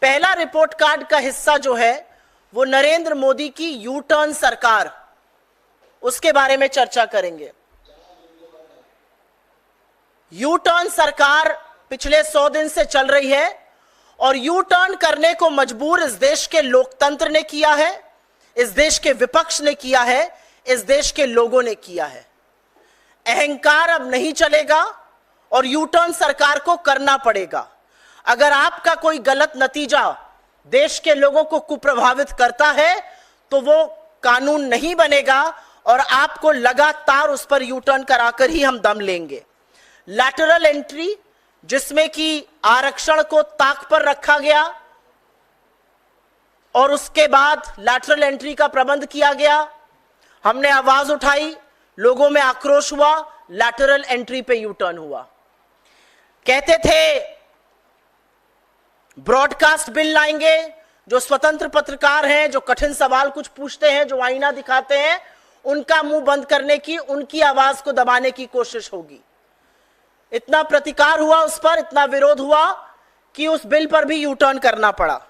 पहला report card का हिस्सा जो है वो नरेंद्र मोदी की यू टर्न सरकार, उसके बारे में चर्चा करेंगे। यू टर्न सरकार पिछले 100 दिन से चल रही है और यू टर्न करने को मजबूर इस देश के लोकतंत्र ने किया है, इस देश के विपक्ष ने किया है, इस देश के लोगों ने किया है। अहंकार अब नहीं चलेगा और यू टर्न सरकार को करना पड़ेगा। अगर आपका कोई गलत नतीजा देश के लोगों को कुप्रभावित करता है तो वो कानून नहीं बनेगा और आपको लगातार उस पर यू टर्न कराकर ही हम दम लेंगे। लैटरल एंट्री, जिसमें कि आरक्षण को ताक पर रखा गया और उसके बाद लैटरल एंट्री का प्रबंध किया गया, हमने आवाज उठाई, लोगों में आक्रोश हुआ, लैटरल एंट्री पे यू टर्न हुआ। कहते थे ब्रॉडकास्ट बिल लाएंगे, जो स्वतंत्र पत्रकार हैं, जो कठिन सवाल कुछ पूछते हैं, जो आईना दिखाते हैं, उनका मुंह बंद करने की, उनकी आवाज को दबाने की कोशिश होगी। इतना प्रतिकार हुआ उस पर, इतना विरोध हुआ कि उस बिल पर भी यू टर्न करना पड़ा।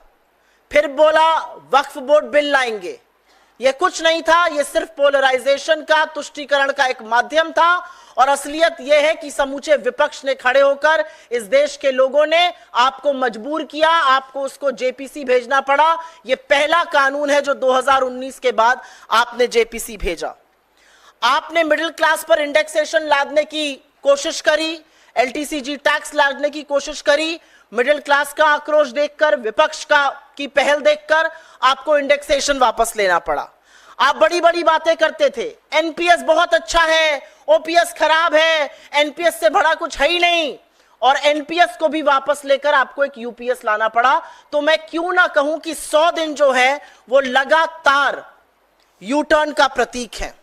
फिर बोला वक्फ बोर्ड बिल लाएंगे। यह कुछ नहीं था, यह सिर्फ पोलराइजेशन का, तुष्टीकरण का एक माध्यम था और असलियत यह है कि समूचे विपक्ष ने खड़े होकर इस देश के लोगों ने आपको मजबूर किया, आपको उसको जेपीसी भेजना पड़ा। यह पहला कानून है जो 2019 के बाद आपने जेपीसी भेजा। आपने मिडिल क्लास पर इंडेक्सेशन लादने की कोशिश करी, एलटीसीजी टैक्स लादने की कोशिश करी। मिडिल क्लास का आक्रोश देखकर, विपक्ष की पहल देखकर आपको इंडेक्सेशन वापस लेना पड़ा। आप बड़ी बड़ी बातें करते थे, एनपीएस बहुत अच्छा है, ओपीएस खराब है, एनपीएस से बड़ा कुछ है ही नहीं, और एनपीएस को भी वापस लेकर आपको एक यूपीएस लाना पड़ा। तो मैं क्यों ना कहूं कि 100 दिन जो है वो लगातार यू टर्न का प्रतीक है।